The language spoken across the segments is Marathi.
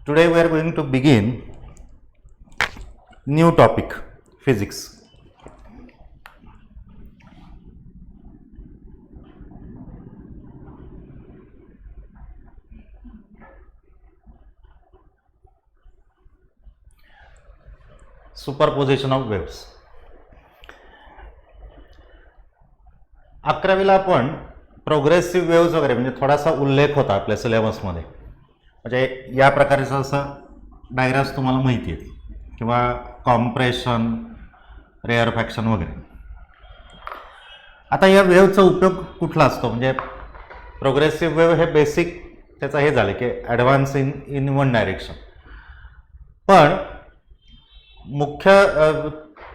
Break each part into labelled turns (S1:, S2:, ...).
S1: Today we are going to begin new topic, physics. Superposition of waves. 11वीला आपण प्रोग्रेसिव्ह वेव्स वगैरे म्हणजे थोडासा उल्लेख होता आपल्या सिलेबसमध्ये. म्हणजे या प्रकारचा असा डायग्राम्स तुम्हाला माहिती आहेत किंवा कॉम्प्रेशन, रेअरफॅक्शन वगैरे. आता या वेव्हचा उपयोग कुठला असतो म्हणजे प्रोग्रेसिव्ह वेव्ह हे बेसिक त्याचं हे झालं की ॲडव्हान्स इन वन डायरेक्शन. पण मुख्य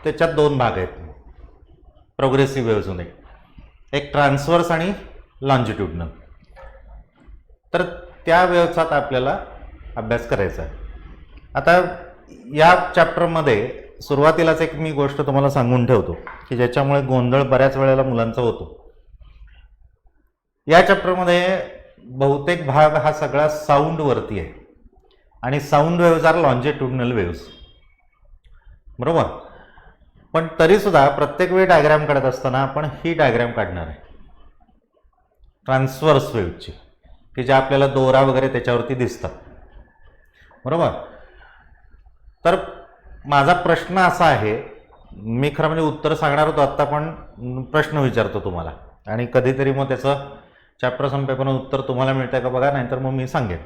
S1: त्याच्यात दोन भाग आहेत प्रोग्रेसिव्ह वेव्हजमध्ये, एक ट्रान्सवर्स आणि लॉन्जिट्युडनल. तर त्या वेव्हचा आपल्याला अभ्यास करायचा आहे. आता या चॅप्टरमध्ये सुरुवातीलाच एक मी गोष्ट तुम्हाला सांगून ठेवतो की ज्याच्यामुळे गोंधळ बऱ्याच वेळेला मुलांचा होतो. या चॅप्टरमध्ये बहुतेक भाग हा सगळा साऊंडवरती आहे आणि sound waves are longitudinal waves, बरोबर. पण तरीसुद्धा प्रत्येक वेळी डायग्राम काढत असताना आपण ही डायग्राम काढणार आहे ट्रान्सवर्स वेव्हची, की ज्या आपल्याला दोरा वगैरे त्याच्यावरती दिसतात, बरोबर. तर माझा प्रश्न असा आहे, मी खरं म्हणजे उत्तर सांगणार होतो आत्ता, पण प्रश्न विचारतो तुम्हाला आणि कधीतरी मग त्याचं चॅप्टर संपेपर्यंत उत्तर तुम्हाला मिळतंय का बघा, नाहीतर मग मी सांगेन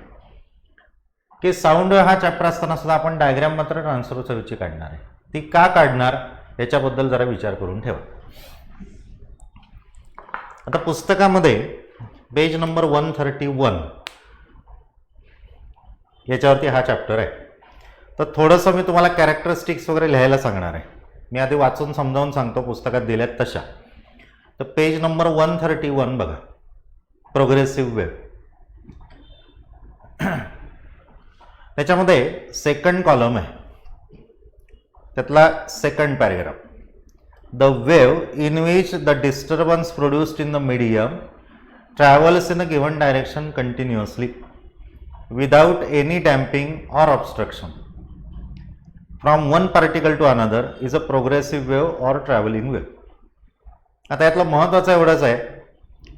S1: की साऊंड हा चॅप्टर असताना सुद्धा आपण डायग्राम मात्र ट्रान्सवर्स वेव्हची काढणार आहे. ती का काढणार याच्याबद्दल जरा विचार करून ठेवा. आता पुस्तकामध्ये पेज नंबर 131 याच्यावरती हा चॅप्टर आहे. तर थोडंसं मी तुम्हाला कॅरेक्टरिस्टिक्स वगैरे लिहायला सांगणार आहे. मी आधी वाचून समजावून सांगतो पुस्तकात दिल्यात तशा. तर पेज नंबर 131 बघा, प्रोग्रेसिव्ह वेव्ह. त्याच्यामध्ये सेकंड कॉलम आहे, त्यातला second paragraph. The wave in which the disturbance produced in the medium travels in a given direction continuously without any damping or obstruction from one particle to another is a progressive wave or traveling wave. आता यातलं महत्त्वाचं एवढंच आहे,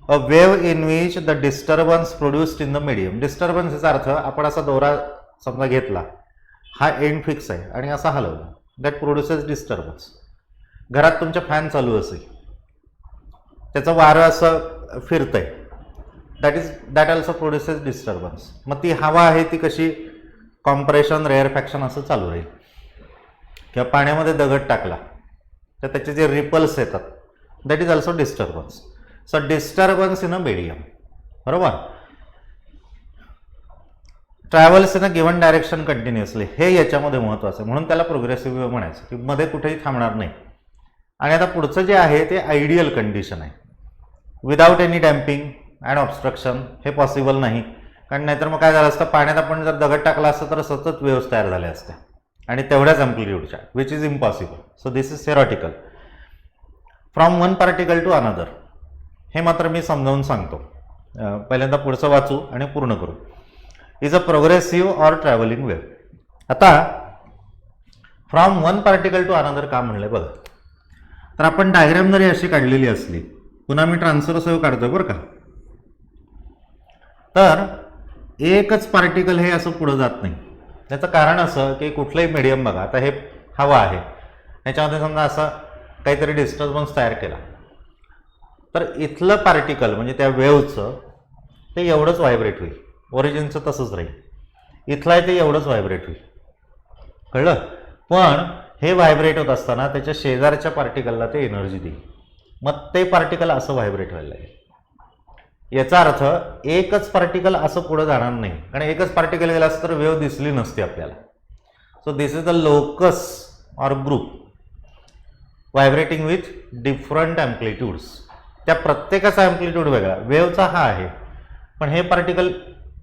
S1: a wave in which the disturbance produced in the medium. Disturbance याचा अर्थ आपण असा दोरा समजा घेतला, हा एंड फिक्स आहे आणि असा हलवला, दॅट प्रोड्युसेस डिस्टर्बन्स. घरात तुमच्या फॅन चालू असेल, त्याचं वारं असं फिरतंय, दॅट ऑल्सो प्रोड्युसेस डिस्टर्बन्स. मग ती हवा आहे ती कशी कॉम्प्रेशन, रेअरफॅक्शन असं चालू राहील. किंवा पाण्यामध्ये दगड टाकला तर त्याचे जे रिपल्स येतात, that is also disturbance. So disturbance in a medium, बरोबर. Travels in a given direction continuously, हे याच्यामध्ये महत्त्वाचं आहे. म्हणून त्याला प्रोग्रेसिव्ह वेव्ह म्हणायचं की मध्ये कुठेही थांबणार नाही. आणि आता पुढचं जे आहे ते आयडियल कंडिशन आहे, without any damping and obstruction. हे पॉसिबल नाही, कारण नाहीतर मग काय झालं असतं, पाण्यात आपण जर दगड टाकला असतं तर सतत वेव्स तयार झाल्या असत्या आणि तेवढ्याच अँप्लिट्यूडच्या, which is impossible. So this is theoretical. From one particle to another, हे मात्र मी समजावून सांगतो. पहिल्यांदा पुढचं वाचू आणि पूर्ण करू. Is a progressive or travelling wave. आता from one particle to another का म्हणलंय बघा. तर आपण डायग्राम जरी अशी काढलेली असली, पुन्हा मी ट्रान्सवर्स वेव्ह काढतोय बरं का, तर एकच पार्टिकल हे असं पुढं जात नाही. त्याचं कारण असं की कुठलंही मीडियम बघा, आता हे हवा आहे, ह्याच्यामध्ये समजा असं काहीतरी डिस्टर्बन्स तयार केला, तर इथलं पार्टिकल म्हणजे त्या वेव्हचं ते एवढंच व्हायब्रेट होईल. ओरिजिनचं तसंच राहील, इथलं आहे ते एवढंच व्हायब्रेट होईल, कळलं. पण हे व्हायब्रेट होत असताना त्याच्या शेजारच्या पार्टिकलला ते एनर्जी देईल, मग ते पार्टिकल असं व्हायब्रेट व्हायला लागेल. याचा अर्थ एकच पार्टिकल असं पुढे जाणार नाही, कारण एकच पार्टिकल गेला असतं तर वेव्ह दिसली नसती आपल्याला. So this is the locus or group vibrating with different amplitudes. त्या प्रत्येकाचा अँप्लिट्यूड वेगळा, वेव्हचा हा आहे, पण हे पार्टिकल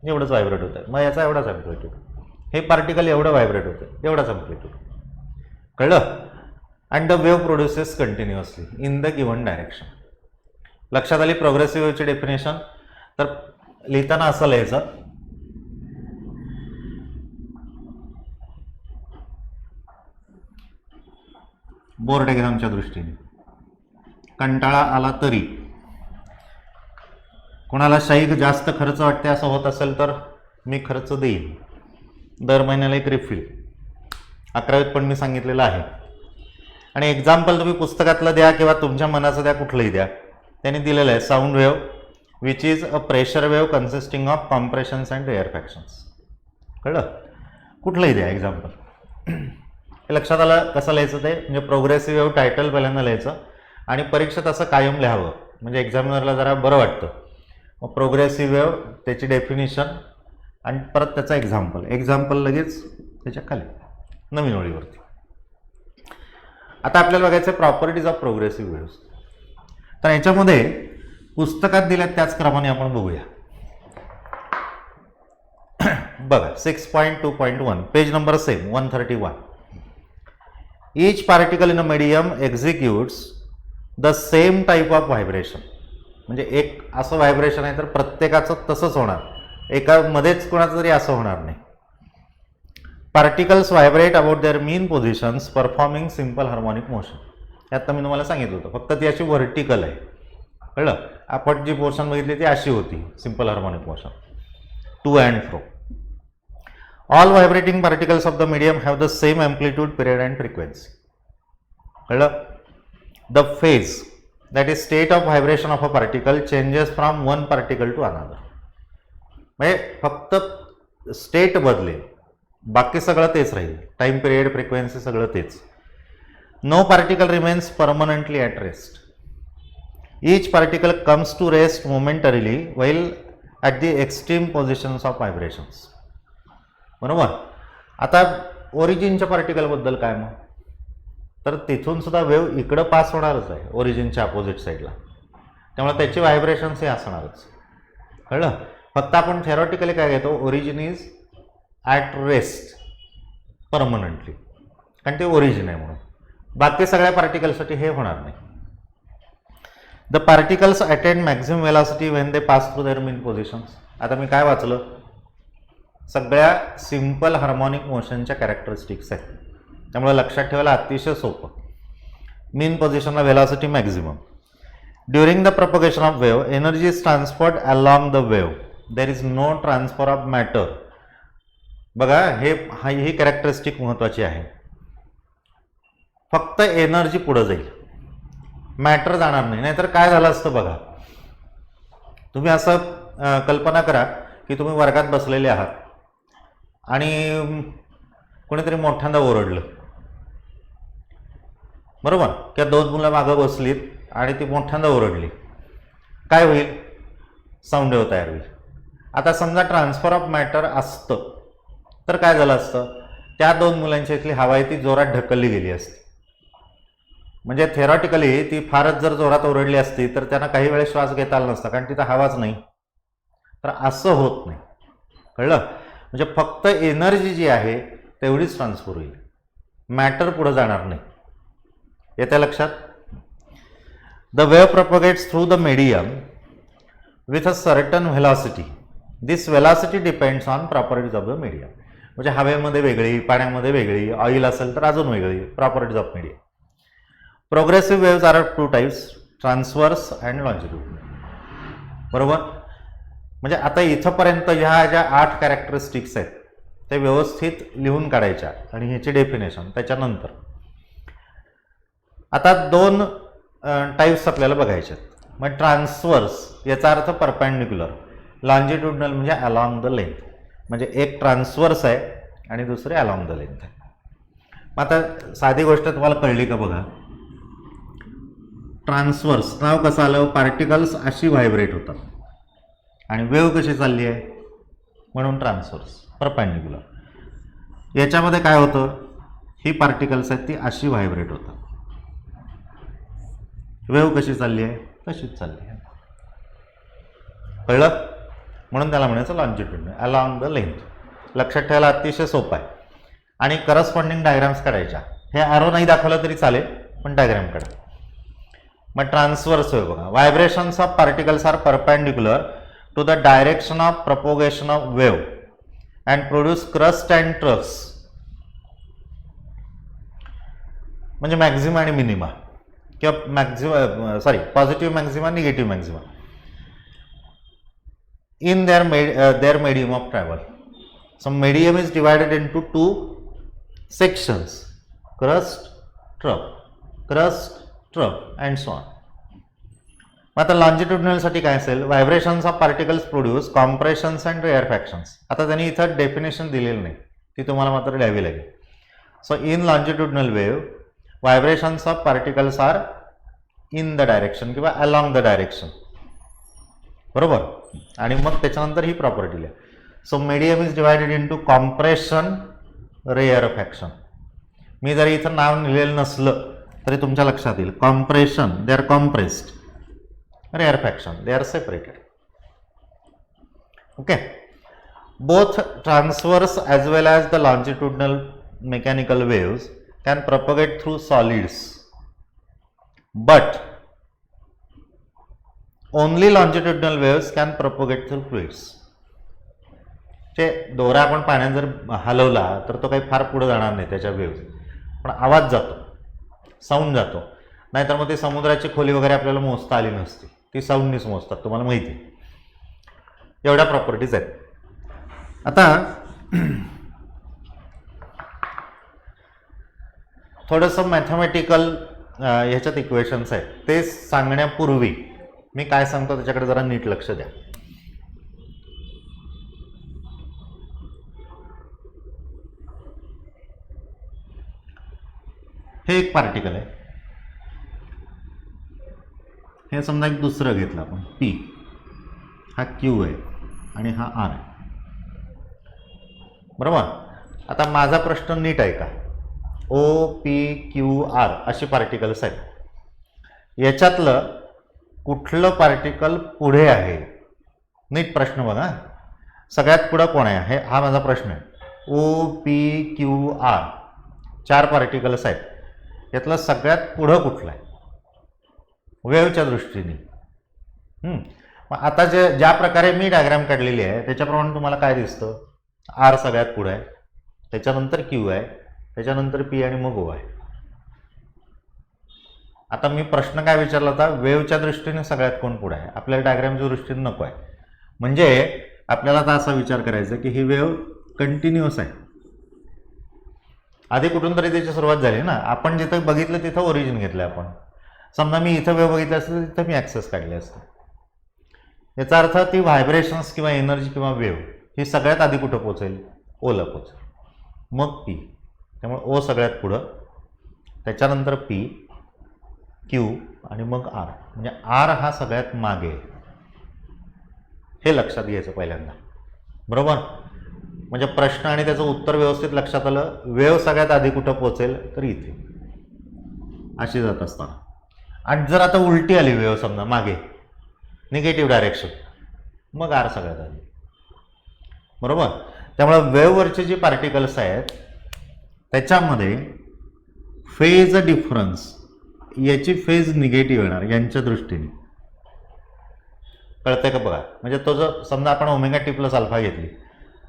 S1: एवढंच व्हायब्रेट होतं, मग याचा एवढाच अँप्लिट्यूड, हे पार्टिकल एवढं व्हायब्रेट होतं, एवढाच अँप्लिट्यूड, कळलं. And the wave produces continuously in the given direction. लक्षात आली प्रोग्रेसिव्ह वेव्हची डेफिनेशन. तर लिहिताना असं लिहायचं, बोर्ड एक्झामच्या दृष्टीने. कंटाळा आला तरी, कोणाला शाही जास्त खर्च वाटते असं होत असेल तर मी खर्च देईन, दर महिन्याला एक रिफिल. 11वीत पण मी सांगितलेलं आहे. आणि एक्झाम्पल तुम्ही पुस्तकातलं द्या किंवा तुमच्या मनाचं द्या, कुठलंही द्या. त्यांनी दिलेलं आहे sound wave which is a pressure wave consisting of compressions and rarefactions. कळलं? कुठलंही द्या एक्झाम्पल. हे लक्षात आलं कसं लिहायचं ते? म्हणजे प्रोग्रेसिव्ह वेव्ह टायटल पहिल्यांदा लिहायचं आणि परीक्षेत असं कायम लिहावं, म्हणजे एक्झामिनरला जरा बरं वाटतं. मग प्रोग्रेसिव्ह वेव्ह त्याची डेफिनिशन आणि परत त्याचा एक्झाम्पल लगेच त्याच्या खाली नवीन ओळीवरती. आता आपल्याला बघायचं प्रॉपर्टीज ऑफ प्रोग्रेसिव्ह वेव्स. तर याच्यामध्ये पुस्तकात दिल्यात त्याच क्रमाने आपण बघूया. बघा 6.2.1 page number same 131. Each particle in a medium executes the same type of vibration. म्हणजे एक असं व्हायब्रेशन आहे तर प्रत्येकाचं तसंच होणार, एका मध्येच कोणाचं तरी असं होणार नाही. Particles vibrate about their mean positions performing simple harmonic motion. यात मी तुम्हाला सांगितलं होतं, फक्त ती अशी व्हर्टिकल आहे. कळलं? आपण जी पोर्शन बघितली ती अशी होती simple harmonic motion, to and fro. All vibrating particles of the medium have the same amplitude, period and frequency. कळलं? The phase that is state of vibration of a particle changes from one particle to another. म्हणजे फक्त स्टेट बदलेल, बाकी सगळं तेच राहील, टाइम पिरियड फ्रिक्वेन्सी सगळं तेच. No particle remains permanently at rest. Each particle comes to rest momentarily while at the extreme positions of vibrations. बरोबर? आता ओरिजिनच्या पार्टिकलबद्दल काय मग? तर तिथून सुद्धा वेव्ह इकडं पास होणारच आहे ओरिजिनच्या अपोजिट साईडला, त्यामुळे त्याची व्हायब्रेशन्स हे असणारच. कळलं? फक्त आपण थेरॉटिकली काय घेतो, origin is at rest permanently, कारण ते ओरिजिन आहे म्हणून. बाकी सगळ्या पार्टिकलसाठी हे होणार नाही. The particles attain maximum velocity when they pass through their mean positions. आता मी काय वाचलं? सगळ्या सिम्पल हार्मोनिक मोशनच्या कॅरेक्टरिस्टिक्स आहेत, त्यामुळे लक्षात ठेवायला अतिशय सोपं. मीन पोझिशनला velocity maximum. During the propagation of wave energy is transferred along the wave, there is no transfer of matter. बघा ही कॅरेक्टरिस्टिक महत्त्वाची आहे. फक्त एनर्जी पुढं जाईल, मॅटर जाणार नाही. नाहीतर काय झालं असतं बघा, तुम्ही असं कल्पना करा की तुम्ही वर्गात बसलेले आहात आणि कोणीतरी मोठ्यांदा ओरडलं, बरोबर? किंवा दोन मुलं मागं बसलीत आणि ती मोठ्यांदा ओरडली, काय होईल? साऊंड वेव्ह तयार होईल. आता समजा ट्रान्सफर ऑफ मॅटर असतं तर काय झालं असतं? त्या दोन मुलांच्या इथली हवा आहे ती जोरात ढकलली गेली असती. म्हणजे थेरॉटिकली ती फारच जर जोरात ओरडली असती तर त्यांना काही वेळेस श्वास घेता आला नसता, कारण तिथं हवाच नाही. तर असं होत नाही. कळलं? म्हणजे फक्त एनर्जी जी आहे तेवढीच ट्रान्सफर होईल, मॅटर पुढे जाणार नाही. येत्या लक्षात? The wave propagates through the medium with a certain velocity. This velocity depends on properties of the medium. म्हणजे हवेमध्ये वेगळी, पाण्यामध्ये वेगळी, ऑइल असेल तर अजून वेगळी, properties of medium. Progressive waves are two types, transverse and longitudinal. बरोबर? म्हणजे आता इथंपर्यंत ह्या ज्या 8 कॅरेक्टरिस्टिक्स आहेत ते व्यवस्थित लिहून काढायच्या आणि ह्याची डेफिनेशन त्याच्यानंतर. आता 2 टाईप्स आपल्याला बघायचे आहेत. मग ट्रान्सवर्स याचा अर्थ परपेंडिक्युलर, लॉन्जिट्युडनल म्हणजे अलॉंग द लेंथ. म्हणजे एक ट्रान्सवर्स आहे आणि दुसरे अलॉंग द लेंथ आहे. मग आता साधी गोष्ट तुम्हाला कळली का बघा? ट्रान्सवर्स नाव कसं आलं? पार्टिकल्स अशी व्हायब्रेट होतात आणि वेव्ह कशी चालली आहे म्हणून ट्रान्सवर्स. परपेंडिक्युलर याच्यामध्ये काय होतं? ही पार्टिकल्स आहेत ती अशी व्हायब्रेट होतात, वेव्ह कशी चालली आहे तशीच चालली आहे. कळलं? म्हणून त्याला म्हणायचं लॉन्जिट्यूड, अलॉंग द लेंथ. लक्षात ठेवायला अतिशय सोपं आहे. आणि करस्पॉन्डिंग डायग्राम्स काढायच्या. हे ॲरो नाही दाखवलं तरी चालेल, पण डायग्राम काढा. मग ट्रान्सवर्स वेव्ह बघा, vibrations of particles are perpendicular to the direction of propagation of wave and produce crust and troughs. म्हणजे मॅक्झिमा आणि मिनिमा किंवा Maxima positive Maxima negative Maxima in their medium of travel. So medium is divided into two sections, crust, trough and so on. आता लॉन्जिट्युडनल साठी काय असेल, vibrations of particles produce compressions and rarefactions. आता त्यांनी इथं डेफिनेशन दिलेली नाही, ती तुम्हाला मात्र लिहावी लागेल. So in longitudinal wave vibrations of particles are in the direction किंवा अलॉंग द डायरेक्शन, बरोबर. आणि मग त्याच्यानंतर ही प्रॉपर्टी लिहा. So medium is divided into compression rarefaction. मी जरी इथं नाव लिहिलेलं नसलं तरी तुमच्या लक्षात येईल. Compression they are compressed, rarefaction they are separated. Okay. Both transverse as well as the longitudinal mechanical waves can propagate through solids, but only longitudinal waves can propagate through fluids. ते दोरा आपण पाण्यात जर हलवला तर तो काही फार पुढे जाणार नाही त्याच्या वेव्स, पण आवाज जातो, साऊंड जातो. नाहीतर मग ती समुद्राची खोली वगैरे आपल्याला मोजता आली नसती, ती साऊंडनीच मोजतात, तुम्हाला माहिती आहे. एवढ्या प्रॉपर्टीज आहेत. आता थोडंसं मॅथमॅटिकल ह्याच्यात इक्वेशन्स आहेत, ते सांगण्यापूर्वी मी काय सांगतो त्याच्याकडे जरा नीट लक्ष द्या. हे एक पार्टिकल आहे, हे समजा एक दुसरं घेतलं आपण पी, हा क्यू आहे आणि हा आर आहे, बरोबर. आता माझा प्रश्न नीट आहे का, ओ पी क्यू आर अशी पार्टिकल्स आहेत, याच्यातलं कुठलं पार्टिकल पुढे आहे, नीट प्रश्न बघा. सगळ्यात पुढं कोण आहे हा माझा प्रश्न आहे. O P Q R 4 particles आहेत, यातलं सगळ्यात पुढं कुठलं आहे वेव्हच्या दृष्टीने. आता ज्या प्रकारे मी डायग्राम काढलेली आहे त्याच्याप्रमाणे तुम्हाला काय दिसतं, आर सगळ्यात पुढे आहे, त्याच्यानंतर क्यू आहे, त्याच्यानंतर पी आणि मग ओ आहे. आता मी प्रश्न काय विचारला होता, वेव्हच्या दृष्टीने सगळ्यात कोण पुढे आहे, आपल्याला डायग्रामच्या दृष्टीने नको आहे. म्हणजे आपल्याला आता असा विचार करायचा की ही वेव्ह कंटिन्युअस आहे. आधी कुठून तरी त्याची सुरुवात झाली ना, आपण जिथं बघितलं तिथं ओरिजिन घेतलं आपण. समजा मी इथं वेव्ह बघितलं असतं तिथं मी ॲक्सेस काढले असते. याचा अर्थ ती व्हायब्रेशन्स किंवा एनर्जी किंवा वेव्ह ही सगळ्यात आधी कुठं पोहोचेल, ओला पोचेल, मग पी. त्यामुळे ओ सगळ्यात पुढं, त्याच्यानंतर पी, क्यू आणि मग आर. म्हणजे आर हा सगळ्यात मागे, हे लक्षात घ्यायचं पहिल्यांदा, बरोबर. म्हणजे प्रश्न आणि त्याचं उत्तर व्यवस्थित लक्षात आलं. वेव्ह सगळ्यात आधी कुठं पोहोचेल तर इथे, अशी जात असताना. आणि जर आता उलटी आली वेव्ह समजा मागे, निगेटिव्ह डायरेक्शन, मग आर सगळ्यात आधी, बरोबर. त्यामुळे वेव्हवरचे जे पार्टिकल्स आहेत त्याच्यामध्ये फेज डिफरन्स, याची फेज निगेटिव्ह येणार यांच्या दृष्टीने, कळतंय का बघा. म्हणजे तो जर समजा आपण ओमेगा टी प्लस अल्फा घेतली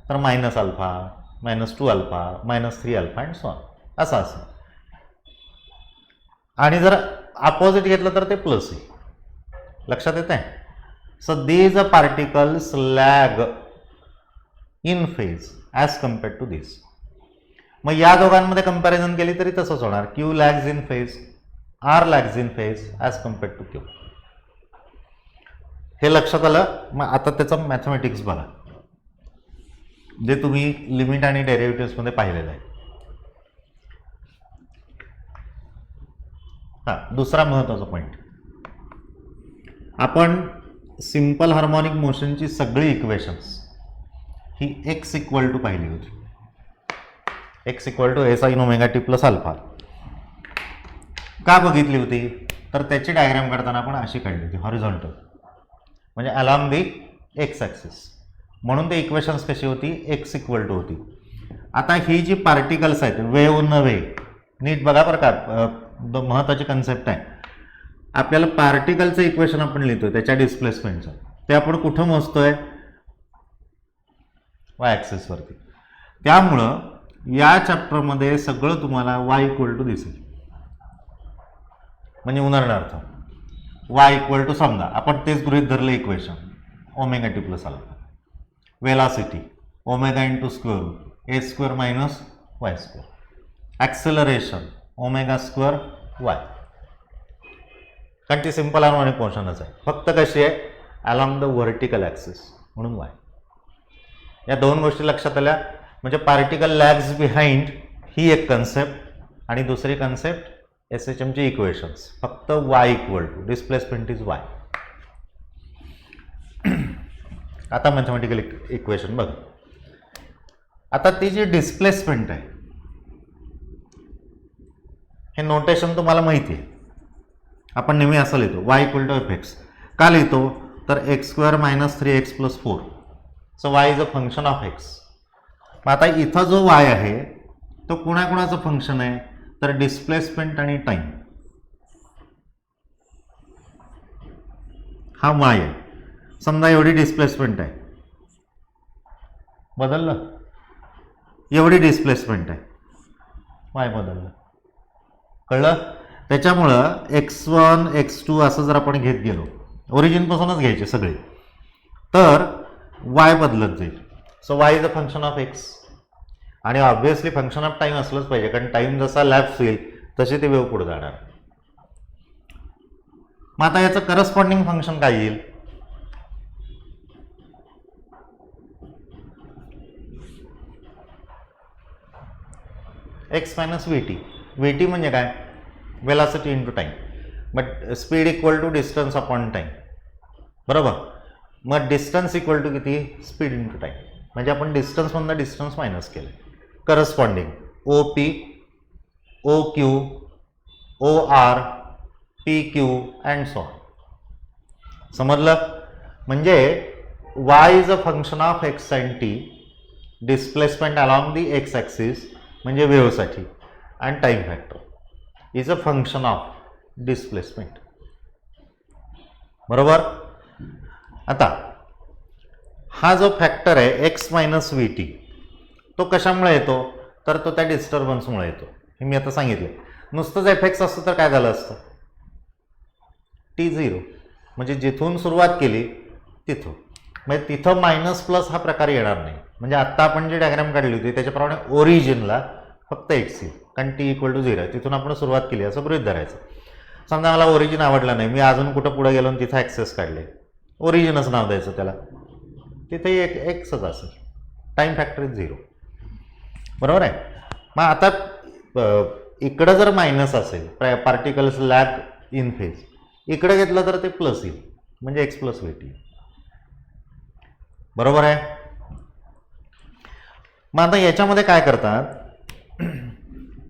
S1: तर minus alpha, -2 alpha, -3 alpha and so on असं असं. आणि जर अपोजिट घेतलं तर ते प्लस आहे, लक्षात येत आहे. So these particles lag in phase as compared to this. मग या दोघांमध्ये कंपॅरिझन केली तरी तसंच होणार. Q lags in phase, R lags in phase as compared to Q. हे लक्षात आलं. मग आता त्याचं मॅथमॅटिक्स बघा, जे तुम्ही लिमिट आणि डेरिव्हेटिव्हमध्ये पाहिलेलं आहे. दुसरा महत्त्वाचा पॉईंट, आपण सिंपल हार्मोनिक मोशनची सगळी इक्वेशन्स ही x इक्वल टू पाहिली होती. x equal to S sin omega T plus alpha का बघितली होती, तर त्याची डायग्राम काढताना आपण अशी काढली होती, हॉरिझॉन्टल, म्हणजे अलॉंग दी एक्स ॲक्सिस. म्हणून ते इक्वेशन्स कशी होती, x इक्वल टू होती. आता ही जी पार्टिकल्स आहेत, वेव्ह नव्हे, नीट बघा बरं का, महत्त्वाची कन्सेप्ट आहे. आपल्याला पार्टिकलचं इक्वेशन आपण लिहितोय त्याच्या डिस्प्लेसमेंटचं, ते आपण कुठं मोजतोय, वाय ॲक्सिसवरती. त्यामुळं या चॅप्टरमध्ये सगळं तुम्हाला y इक्वल टू दिसेल. म्हणजे उदाहरणार्थ y इक्वल टू समजा आपण तेच गृहीत धरलं equation omega T plus alpha, velocity omega into square root A square minus y square, acceleration omega square y, कारण ती सिंपल हार्मोनिक मोशनच आहे, फक्त कशी आहे अलॉंग द व्हर्टिकल ॲक्सिस म्हणून वाय. या दोन गोष्टी लक्षात आल्या म्हणजे पार्टिकल लॅग्स बिहाइंड ही एक कन्सेप्ट आणि दुसरी कन्सेप्ट SHMची इक्वेशन्स, फक्त y equal to displacement is y. आता मॅथमॅटिकल इक्वेशन बघ. आता ती जी डिस्प्लेसमेंट आहे हे नोटेशन तुम्हाला माहिती आहे, आपण नेहमी असं लिहितो y इक्वल टू fx. का लिहितो तर x square minus 3x plus 4, so y इज अ फंक्शन ऑफ x. मग आता इथं जो y आहे तो कुणाकुणाचं फंक्शन आहे तर डिस्प्लेसमेंट आणि टाइम, हा y आहे. समजा एवढी डिस्प्लेसमेंट आहे, बदललं, एवढी डिस्प्लेसमेंट आहे, y बदललं, कळलं. त्याच्यामुळं x1 x2 असं जर आपण घेत गेलो, ओरिजिनपासूनच घ्यायचे सगळे, तर y बदलत जाईल. सो y इज अ फंक्शन ऑफ x. आणि ऑब्व्हियसली फंक्शन ऑफ टाइम असलंच पाहिजे, कारण टाइम जसा लॅप्स होईल तशी ती वेव्ह पुढे जाणार. मग आता याचं करस्पॉन्डिंग फंक्शन काय येईल, X minus V T. V T म्हणजे काय, velocity into time, but speed equal to distance upon time, बरोबर. मग डिस्टन्स इक्वल टू किती, स्पीड इंटू टाइम, म्हणजे आपण डिस्टन्समधनं डिस्टन्स मायनस केलं. Corresponding O P, O Q, O R, P Q and so. समजलं. म्हणजे y इज a function of x and t, displacement along the x axis म्हणजे वेव्हसाठी, and time factor is a function of displacement, बरोबर. आता हा जो फॅक्टर आहे x मायनस व्ही टी, तो कशामुळे येतो तर तो त्या डिस्टर्बन्समुळे येतो. हे मी आता सांगितलं. नुसतंच एफेक्ट्स असतं तर काय झालं असतं, T0, म्हणजे जिथून सुरुवात केली तिथून, म्हणजे तिथं मायनस प्लस हा प्रकार येणार नाही. म्हणजे आत्ता आपण जी डायग्राम काढली होती त्याच्याप्रमाणे ओरिजिनला फक्त x येईल, कारण t इक्वल टू 0 आहे, तिथून आपण सुरुवात केली असं गृहीत धरायचं. समजा मला ओरिजिन आवडलं नाही, मी अजून कुठं पुढे गेलो आणि तिथं ॲक्सेस काढले, ओरिजिनच नाव द्यायचं त्याला, तिथे एक एक्सच असेल, टाइम फॅक्टर इज 0, बरोबर आहे. मग आता इकडं जर मायनस असेल, पार्टिकल्स लॅग इन फेज, इकडे घेतलं तर ते प्लस येईल, म्हणजे एक्स प्लस व्ही टी, बरोबर आहे. मग आता याच्यामध्ये काय करतात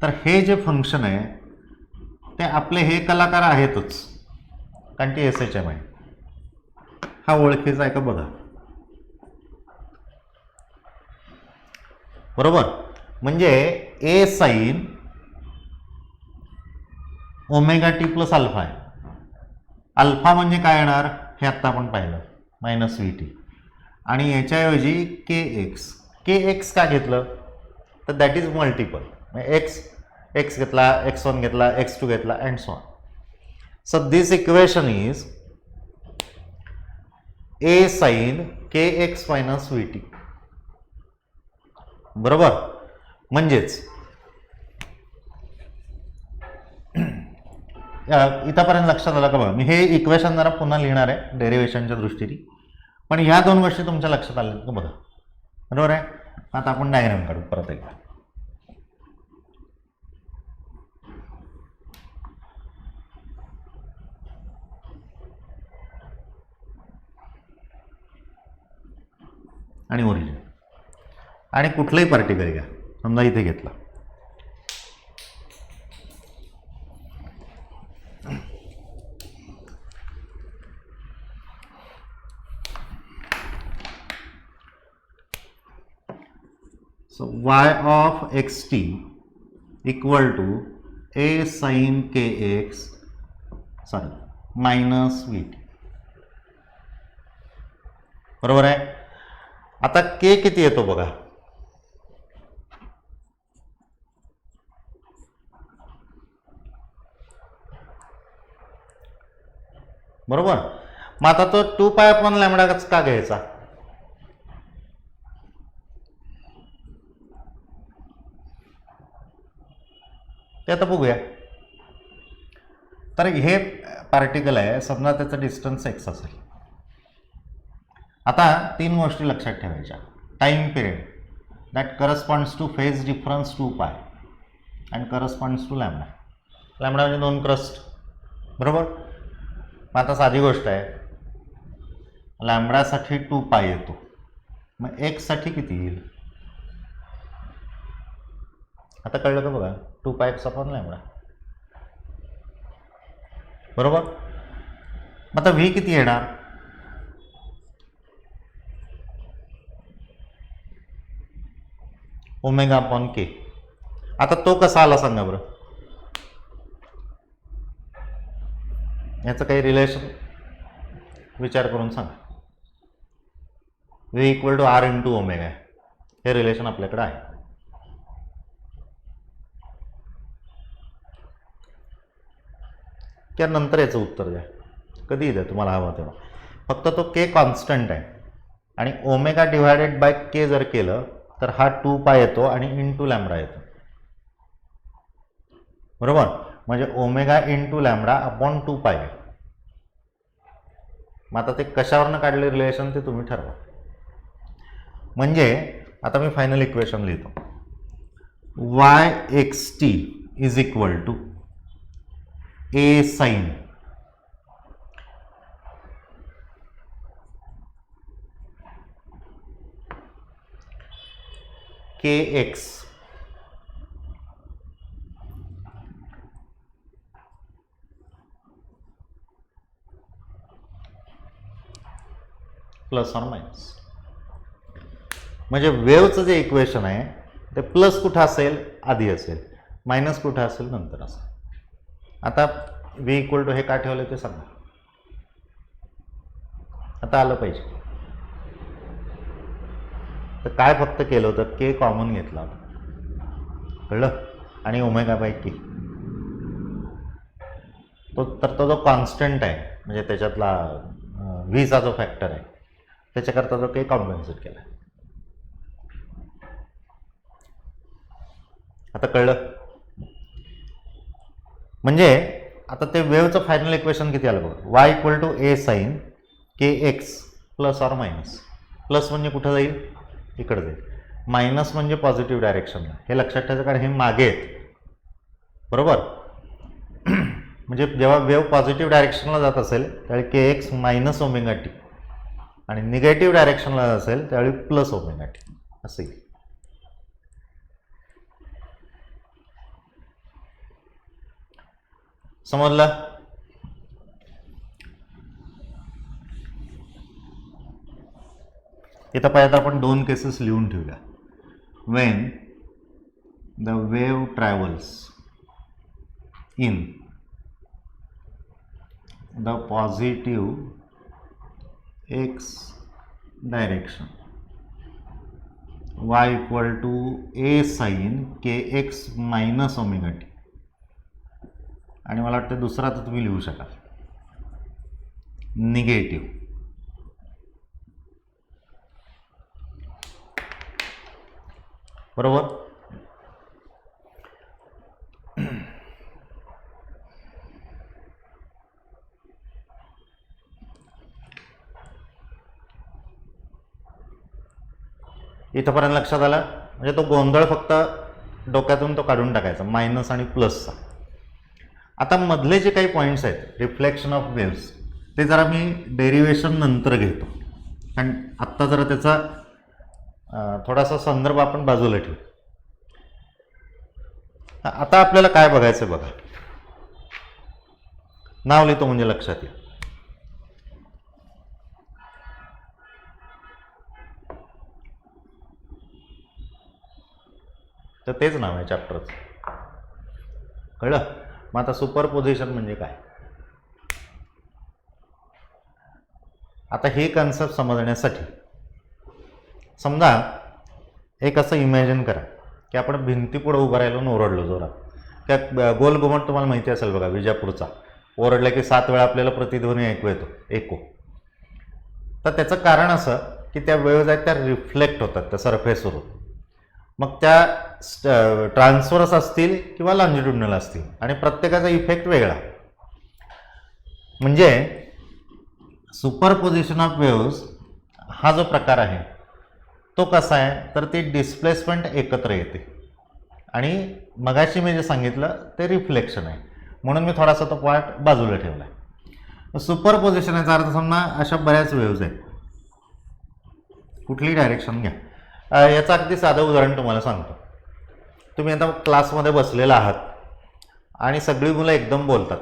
S1: तर हे जे फंक्शन आहे ते आपले हे कलाकार आहेतच, कारण ती SHM आहे. हा ओळखीचा आहे का बघा, बरोबर. म्हणजे A sine omega T plus alpha आहे. अल्फा म्हणजे काय येणार हे आत्ता आपण पाहिलं, मायनस व्ही टी, आणि याच्याऐवजी के एक्स का घेतलं तर दॅट इज मल्टिपल, एक्स घेतला, x1 घेतला, x2 घेतला and so on. So this equation is A sine K X minus V T, बरोबर. म्हणजेच इथंपर्यंत लक्षात आलं का बघा. मी हे इक्वेशन जरा पुन्हा लिहिणार आहे डेरिव्हेशनच्या दृष्टीने, पण ह्या दोन गोष्टी तुमच्या लक्षात आल्या का बघा, बरोबर आहे. आता आपण डायग्राम काढू परत एकदा. आणि ओरिजिन आणि कुठलंही पार्टिकल घ्या, समजा इथे घेतला, so y of xt equal to a sin kx minus V T, बरोबर आहे. आता के किती येतो बघा, बरोबर. मग आता तो 2π लॅम्बडाच का घ्यायचा? ते आता बघूया. तर हे पार्टिकल आहे, समजा त्याचं डिस्टन्स x असेल. आता 3 गोष्टी लक्षात ठेवायच्या. Time period that corresponds to phase difference 2π and corresponds to lambda. Lambda म्हणजे 2 क्रस्ट, बरोबर. मग आता साधी गोष्ट आहे, लॅम्बडासाठी 2π येतो, मग x साठी किती येईल? आता कळलं का बघा, 2πx/λ, बरोबर. मग आता v किती येणार? ω/k. आता तो कसा आला सांगा बरं? याचं काही रिलेशन विचार करून सांगा. v = r × ω आहे, हे रिलेशन आपल्याकडे आहे. त्यानंतर याचं उत्तर द्या, कधी द्या तुम्हाला हवं तेव्हा. फक्त तो k कॉन्स्टंट आहे आणि ω/k जर केलं तर हा 2π येतो आणि × लॅम्बडा येतो, बरोबर. म्हणजे ω × λ/2π आहे. मग आता ते कशावरनं काढले रिलेशन ते तुम्ही ठरवा. म्हणजे आता मी फायनल इक्वेशन लिहितो. yxt = a sin kx ±. म्हणजे वेव्हचं जे इक्वेशन आहे ते प्लस कुठं असेल? आधी असेल. मायनस कुठं असेल? नंतर असेल. आता v = हे का ठेवलं ते सांगा. आता आलं पाहिजे. तर काय फक्त केलं होतं, k कॉमन घेतला होता, कळलं, आणि ω/k. तो जो कॉन्स्टंट आहे, म्हणजे त्याच्यातला व्हीचा जो फॅक्टर आहे, त्याच्याकरता जो k कॉम्पेन्सेट केला. आता कळलं. म्हणजे आता ते वेव्हचं फायनल इक्वेशन किती आलं बघा. y = a sin kx ±. Plus म्हणजे कुठं जाईल? इकडे जाईल. मायनस म्हणजे पॉझिटिव्ह डायरेक्शनला. हे लक्षात ठेवायचं, कारण हे मागे आहेत, बरोबर. म्हणजे जेव्हा वेव्ह पॉझिटिव्ह डायरेक्शनला जात असेल त्यावेळी kx -ωt आणि निगेटिव्ह डायरेक्शनला असेल त्यावेळी +ωt असं येईल. समजलं? इथं पहिल्यांदा आपण 2 केसेस लिहून ठेवूया. Wien the wave travels in the positive x direction y = a sin kx -ωt. आणि मला वाटतं दुसरा तर तुम्ही लिहू शकाल, निगेटिव्ह. बरोबर. इथंपर्यंत लक्षात आलं. म्हणजे तो गोंधळ फक्त डोक्यातून तो काढून टाकायचा, मायनस आणि प्लसचा. आता मधले जे काही पॉईंट्स आहेत, रिफ्लेक्शन ऑफ वेव्स, ते जरा मी डेरिव्हेशन नंतर घेतो, कारण आत्ता जरा त्याचा थोडासा संदर्भ आपण बाजूला ठेवू. आता आपल्याला काय बघायचं बघा. नाव लिहितो म्हणजे लक्षात येईल. तर तेच नाव आहे चॅप्टरचं, कळलं. मग आता सुपरपोजिशन म्हणजे काय? आता हे कन्सेप्ट समजण्यासाठी समजा एक असं इमॅजिन करा की आपण भिंतीपुढे उभं राहिलो आणि ओरडलो जोरात. त्या गोल घुमट तुम्हाला माहिती असेल बघा, विजापूरचा. ओरडलं की 7 वेळा आपल्याला प्रतिध्वनी ऐकू येतो, एको. तर त्याचं कारण असं की त्या वेव्ज आहेत त्या रिफ्लेक्ट होतात त्या सरफेसवरून. मग त्या ट्रान्सव्हर्स असतील किंवा लॉन्जिट्युडिनल असतील आणि प्रत्येकाचा इफेक्ट वेगळा. म्हणजे सुपरपोजिशन ऑफ वेव्ज हा जो प्रकार आहे तो कसा आहे, तर ती डिस्प्लेसमेंट एकत्र येते आणि मगाशी मी जे सांगितलं ते रिफ्लेक्शन आहे, म्हणून मी थोडासा तो पार्ट बाजूला ठेवला आहे. सुपरपोजिशन याचा अर्थ समजा अशा बऱ्याच वेव्ज आहेत, कुठलीही डायरेक्शन घ्या. याचं अगदी साधं उदाहरण तुम्हाला सांगतो. तुम्ही आता क्लासमध्ये बसलेला आहात आणि सगळी मुलं एकदम बोलतात,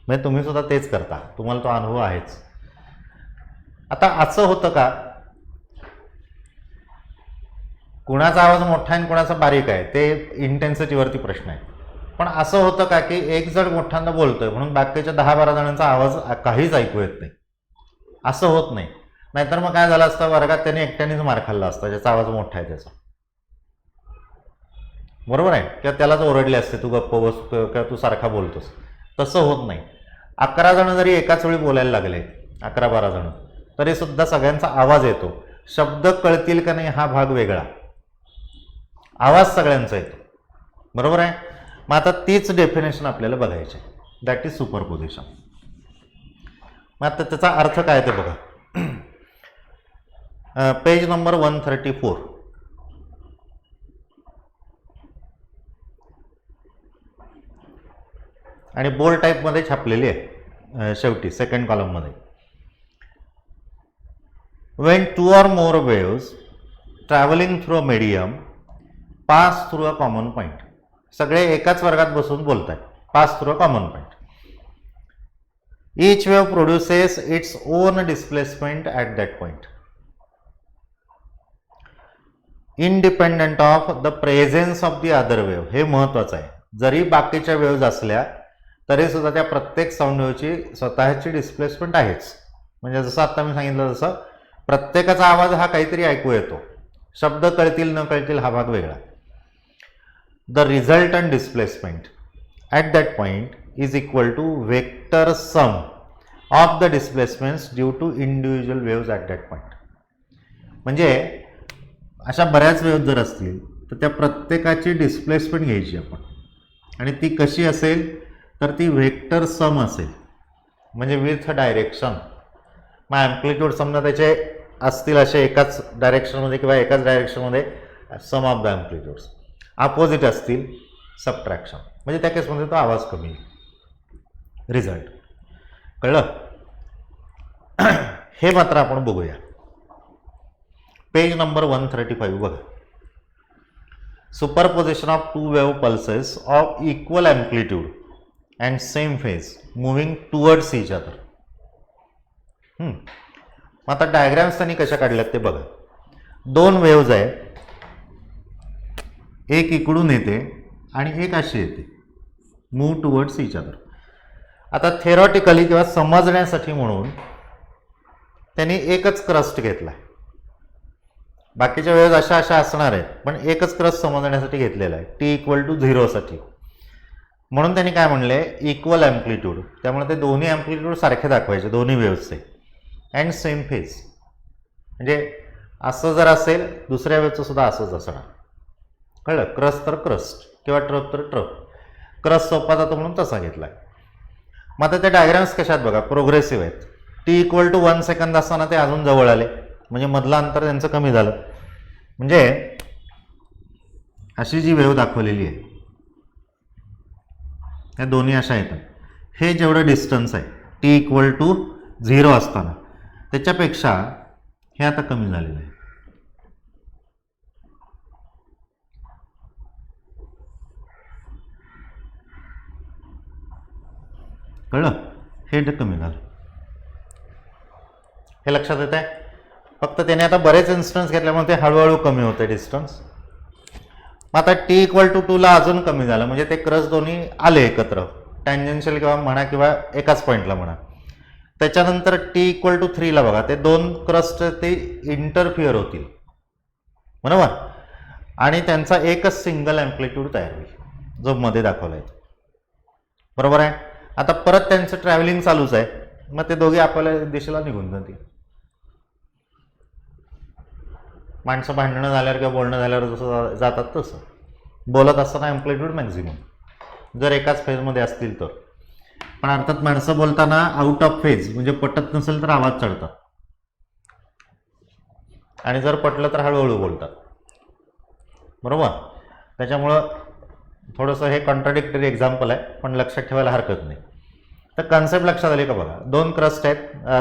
S1: म्हणजे तुम्ही सुद्धा तेच करता, तुम्हाला तो अनुभव आहेच. आता असं होतं का, कुणाचा आवाज मोठा आहे कुणाचा बारीक आहे ते इंटेन्सिटीवरती प्रश्न आहे, पण असं होतं का की एक जण मोठ्यांदा बोलतोय म्हणून बाकीच्या 10-12 जणांचा आवाज काहीच ऐकू येत नाही? असं होत नाही. नाहीतर मग काय झालं असतं, वर्गात त्याने एकट्यानेच मार खाल्ला असता ज्याचा आवाज मोठा आहे त्याचा, बरोबर आहे, किंवा त्यालाच ओरडले असते तू गप्प बस किंवा तू सारखा बोलतोस. तसं होत नाही. 11 जण जरी एकाच वेळी बोलायला लागले, 11-12 जण, तरी सुद्धा सगळ्यांचा आवाज येतो. शब्द कळतील का नाही हा भाग वेगळा, आवाज सगळ्यांचा येतो, बरोबर आहे. मग आता तीच डेफिनेशन आपल्याला बघायची, दॅट इज सुपरपोजिशन. मग आता त्याचा अर्थ काय ते बघा. Page number 134. आणि बोल्ड टाईपमध्ये छापलेली आहे शेवटी सेकंड कॉलममध्ये. when 2 or more waves traveling through a medium pass through a common point. सगळे एकाच वर्गात बसून बोलतात, pass through a common point. Each wave produces its own displacement at that point, independent of the presence of the other wave. हे महत्वाचं आहे. जरी बाकीच्या वेव्ज असल्या तरी सुद्धा त्या प्रत्येक साऊंड वेव्हची स्वतःची डिस्प्लेसमेंट आहेच. म्हणजे जसं आता मी सांगितलं तसं प्रत्येकाचा आवाज हा काहीतरी ऐकू येतो, शब्द कळतील न कळतील हा भाग वेगळा. The resultant displacement at that point is equal to vector sum of the displacements due to individual waves at that point. म्हणजे अशा बऱ्याच वेव्ज जर असतील तर त्या प्रत्येकाची डिस्प्लेसमेंट घ्यायची आपण, आणि ती कशी असेल तर ती वेक्टर सम असेल, म्हणजे विथ डायरेक्शन. मग ॲम्प्लिट्यूड समजा त्याचे असतील असे एकाच डायरेक्शनमध्ये किंवा एकाच डायरेक्शनमध्ये सम ऑफ द ॲम्प्लिट्यूड्स, अपोजिट असतील सबट्रॅक्शन, म्हणजे त्या केसमध्ये तो आवाज कमी येईल. रिझल्ट कळलं. हे मात्र आपण बघूया. पेज नंबर 135 बघा. Superposition of 2 wave pulses of equal amplitude and same phase moving towards each other. मग आता डायग्राम्स त्यांनी कशा काढल्यात ते बघा. 2 वेव्ज आहेत, एक इकडून येते आणि एक अशी येते, मूव्ह टुवर्ड्स इच अदर. आता थेरॉटिकली किंवा समजण्यासाठी म्हणून त्यांनी एकच क्रस्ट घेतला. बाकीच्या वेव्ज अशा अशा असणार आहेत, पण एकच क्रस्ट समजण्यासाठी घेतलेला आहे, t=0 साठी. म्हणून त्यांनी काय म्हणले, इक्वल ॲम्प्लिट्यूड. त्यामुळे ते दोन्ही ॲम्प्लिट्यूड सारखे दाखवायचे दोन्ही वेव्सचे, अँड सेम फेज. म्हणजे असं जर असेल दुसऱ्या वेव्हचं सुद्धा असंच असणार. कळलं. क्रस्ट तर क्रस्ट किंवा ट्रप तर ट्रप. क्रस्ट सोपा जातो म्हणून तसा घेतला आहे. मग आता त्या डायग्राम्स कशात बघा, प्रोग्रेसिव्ह आहेत. t=1 सेकंद असताना ते अजून जवळ आले, म्हणजे मधलं अंतर त्यांचं कमी झालं. म्हणजे अशी जी वेव्ह दाखवलेली आहे, या दोन्ही अशा येतात. हे जेवढं डिस्टन्स आहे t=0 असताना त्याच्यापेक्षा हे आता कमी झालेलं आहे. कळलं. हे कमी झालं, हे लक्षात येत आहे. फक्त त्याने आता बरेच इन्स्टन्स घेतल्यामुळे ते हळूहळू कमी होते डिस्टन्स. मग आता t=2 ला अजून कमी झालं, म्हणजे ते क्रस्ट दोन्ही आले एकत्र, टँजेन्शियल किंवा म्हणा किंवा एकाच पॉईंटला म्हणा. त्याच्यानंतर t=3 ला बघा, ते 2 क्रस्ट ते इंटरफिअर होतील, बरोबर, आणि त्यांचा एकच सिंगल ॲम्प्लिट्यूड तयार होईल जो मध्ये दाखवला आहे, बरोबर आहे. आता परत त्यांचं ट्रॅव्हलिंग चालूच आहे, मग ते दोघे आपल्या दिशेला निघून जातील. माणसं भांडणं झाल्यावर किंवा बोलणं झाल्यावर जसं जातात तसं बोलत असताना अँप्लिट्यूड मॅक्झिमम, जर एकाच फेजमध्ये असतील तर. पण अर्थात माणसं बोलताना आउट ऑफ फेज म्हणजे पटत नसेल तर आवाज चढतात, आणि जर पटलं तर हळूहळू बोलतात. बरोबर. त्याच्यामुळं थोडंसं हे कॉन्ट्राडिक्टरी एक्झाम्पल आहे, पण लक्षात ठेवायला हरकत नाही. तर कन्सेप्ट लक्षात आली का बघा. दोन क्रस्ट आहेत,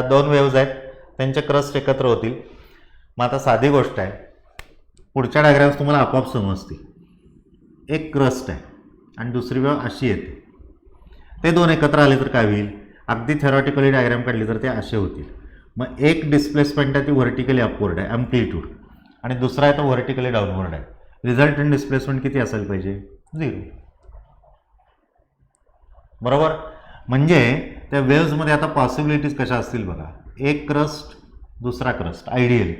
S1: दोन वेव्ज आहेत, त्यांचे क्रस्ट एकत्र होतील. मग आता साधी गोष्ट आहे, पुढच्या डायग्राम्स तुम्हाला आपोआप समजतील. एक क्रस्ट आहे आणि दुसरी वेव्ह अशी येते, ते दोन एकत्र आले तर काय होईल, अगदी थेरॉटिकली डायग्राम काढली तर ते असे होतील. मग एक डिस्प्लेसमेंट आहे ती व्हर्टिकली अपवर्ड आहे अँप्लिट्यूड, आणि दुसरा आहे तो व्हर्टिकली डाऊनवर्ड आहे. रिझल्ट इन डिस्प्लेसमेंट किती असायला पाहिजे, 0. बरोबर. म्हणजे त्या वेव्समध्ये आता पॉसिबिलिटीज कशा असतील बघा. एक क्रस्ट दुसरा क्रस्ट, आयडियली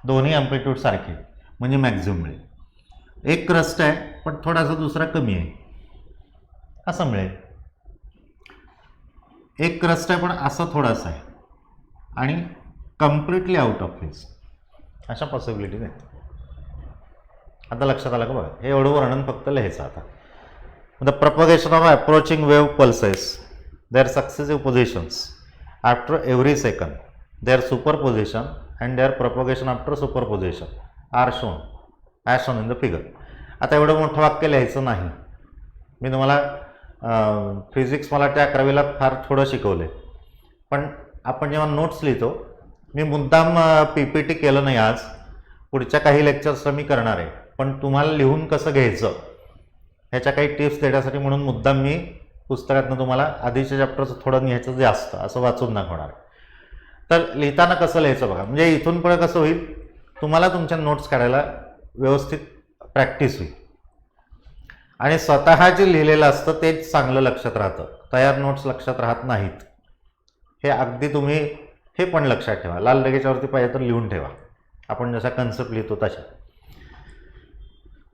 S1: दोन्ही अँप्लिट्यूड सारखे म्हणजे मॅक्झिमम मिळेल. एक क्रस्ट आहे पण थोडासा दुसरा कमी आहे असं मिळेल. एक क्रस्ट आहे पण असं थोडासा आहे आणि कम्प्लिटली आउट ऑफ फेज, अशा पॉसिबिलिटीज आहेत. आता लक्षात आलं का बघा. हे एवढं वर्णन फक्त लिहायचं. आता the propagation of approaching wave pulses, their successive positions after every second, their superposition and their propagation after superposition are shown as shown in the figure. आता एवढं मोठं वाक्य लिहायचं नाही. मी तुम्हाला फिजिक्स मला त्या 11वीला फार थोडं शिकवलं आहे, पण आपण जेव्हा नोट्स लिहितो, मी मुद्दाम PPT केलं नाही आज, पुढच्या काही लेक्चर्सला मी करणार आहे, पण तुम्हाला लिहून कसं घ्यायचं ह्याच्या काही टिप्स देण्यासाठी म्हणून मुद्दाम मी पुस्तकातनं तुम्हाला आधीच्या चॅप्टरचं थोडं लिहायचं जास्त असं वाचून दाखवणार. तर लिहिताना कसं लिहायचं बघा. म्हणजे इथून पुढे कसं होईल, तुम्हाला तुमच्या नोट्स काढायला व्यवस्थित प्रॅक्टिस होईल, आणि स्वतः जे लिहिलेलं असतं तेच चांगलं लक्षात राहतं, तयार नोट्स लक्षात राहत नाहीत. हे अगदी तुम्ही हे पण लक्षात ठेवा. लाल रेघेच्यावरती पाहिजे तर लिहून ठेवा, आपण जसा कन्सेप्ट लिहितो तशा.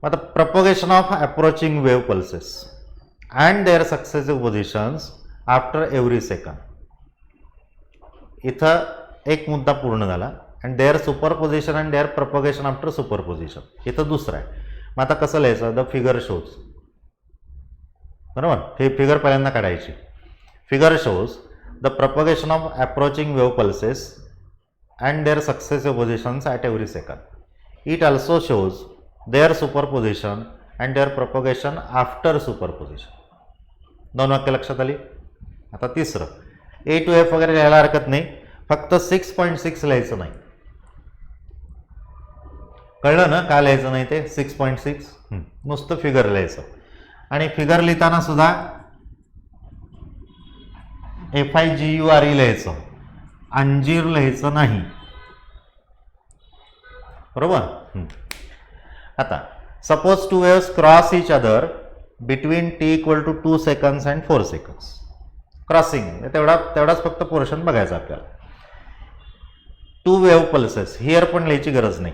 S1: आता propagation of approaching wave pulses and their successive positions after every second. इथं एक मुद्दा पूर्ण झाला. and their superposition and their propagation after superposition, इथं दुसरा आहे. मग आता कसं लिहायचं, द फिगर शोज. बरोबर. हे फिगर पहिल्यांदा काढायची. Figure shows the propagation of approaching wave pulses and their successive positions at every second. It also shows their superposition and their propagation after superposition. दोन वाक्य लक्षात आली. आता तिसरं, A to F वगैरे लिहायला हरकत नाही, फक्त 6.6 लिहायचं नाही. कळलं ना का लिहायचं नाही ते. 6.6 नुसतं फिगर लिहायचं. आणि फिगर लिहिताना सुद्धा FIGURE लिहायचं, अंजीर लिहायचं नाही. बरोबर. आता suppose two waves cross each other between t equal to 2 seconds and 4 seconds. Crossing तेवढाच फक्त पोर्शन बघायचा आपल्याला. टू वेव्ह पल्सेस हिअर पण लिहायची गरज नाही.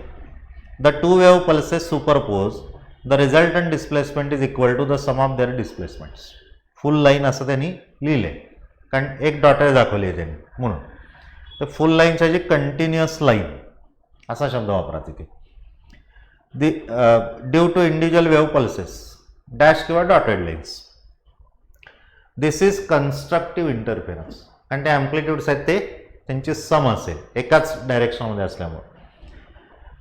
S1: The two wave pulses superpose, the resultant displacement is equal to the sum of their displacements. Full line असं त्यांनी लिहिले, कारण एक डॉटेज दाखवली आहे त्यांनी म्हणून. तर फुल लाईनच्या जी कंटिन्युअस लाईन असा शब्द वापरा तिथे. Due to individual wave pulses dash किंवा dotted lines. This is constructive interference, कारण ते अँप्लिट्यूड्स आहेत ते त्यांची सम असेल एकाच डायरेक्शनमध्ये असल्यामुळे.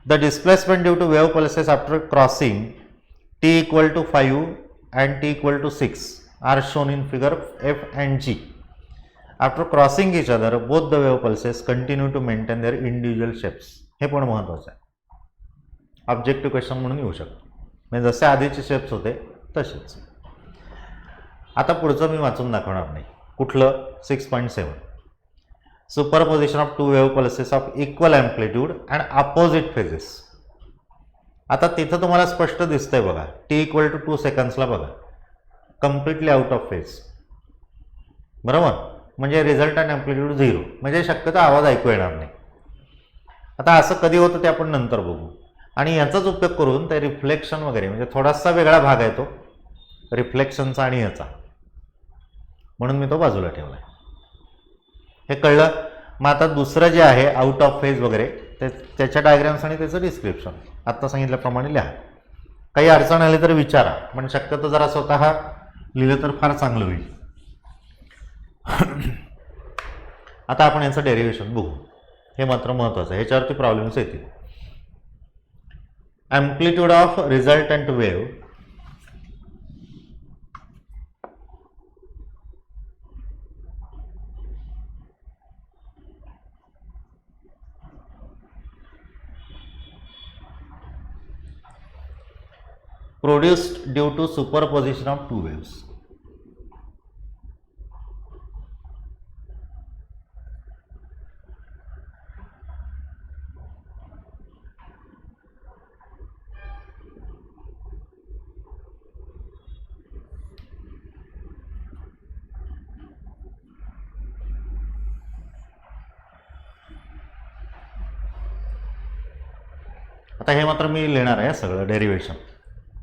S1: The displacement due to wave pulses after crossing t equal to 5 and t equal to 6 are shown in figure F and G. After crossing each other both the wave pulses continue to maintain their individual shapes. हे पण महत्त्वाचं आहे, ऑब्जेक्टिव्ह क्वेश्चन म्हणून येऊ शकतो. म्हणजे जसे आधीचे शेप्स होते तसेच. आता पुढचं मी वाचून दाखवणार नाही. कुठलं, 6.7. Superposition of two wave pulses of equal amplitude and opposite phases. आता तिथं तुम्हाला स्पष्ट दिसतंय बघा, t इक्वल टू 2 secondsला बघा, कम्प्लिटली आउट ऑफ फेज. बरोबर. म्हणजे रिझल्ट अँड अँप्लिट्यूड 0, म्हणजे शक्यतो आवाज ऐकू येणार नाही. आता असं कधी होतं ते आपण नंतर बघू. आणि याचाच उपयोग करून ते रिफ्लेक्शन वगैरे, म्हणजे थोडासा वेगळा भाग आहे तो रिफ्लेक्शनचा आणि याचा, म्हणून मी तो बाजूला ठेवला आहे. हे कळलं. मग आता दुसरं जे आहे आउट ऑफ फेज वगैरे त्याच्या डायग्राम्स आणि त्याचं डिस्क्रिप्शन आत्ता सांगितल्याप्रमाणे लिहा. काही अडचण आली तर विचारा, पण शक्यतो जरा स्वतः लिहिलं तर फार चांगलं होईल. आता आपण याचं डेरिव्हेशन बघू. हे मात्र महत्त्वाचं आहे, ह्याच्यावरती प्रॉब्लेम्स येतील. Amplitude of resultant wave produced due to superposition of two waves. आता हे मात्र मी लिहिणार आहे सगळं डेरिव्हेशन,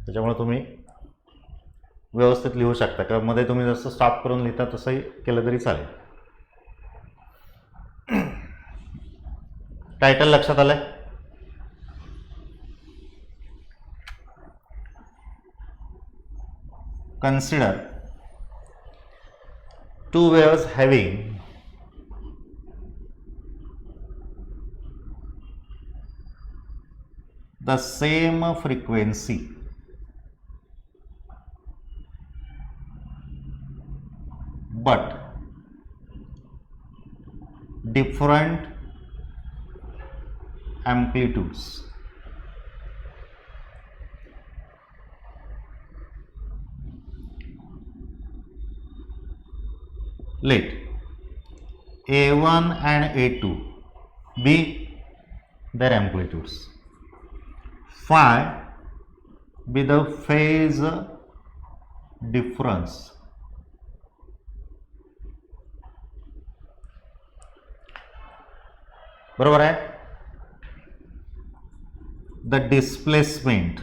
S1: त्याच्यामुळे तुम्ही व्यवस्थित लिहू शकता किंवा मध्ये तुम्ही जसं स्टॉप करून लिहिता तसंही केलं तरी चालेल. टायटल लक्षात आलंय? Consider two waves having the same frequency but different amplitudes. Let A1 and A2 be their amplitudes. Phi be the phase difference. बरोबर आहे. The displacement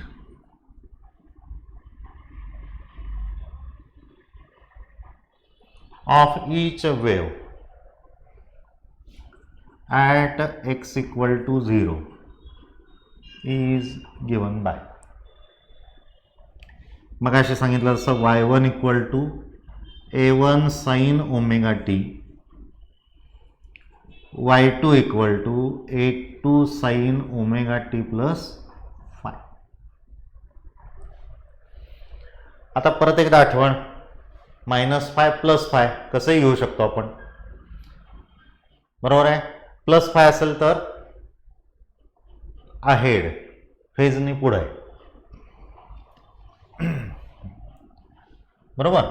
S1: of each wave at x equal to 0 is given by. मग असे सांगितलं जसं y1 equal to a1 sine omega T, y2 equal to a2 sine omega T plus phi. आता परत एकदा आठवण, -5 + 5 कसंही घेऊ शकतो आपण, बरोबर आहे. +5 असेल तर अहेड, फेजनी पुढे, बरोबर.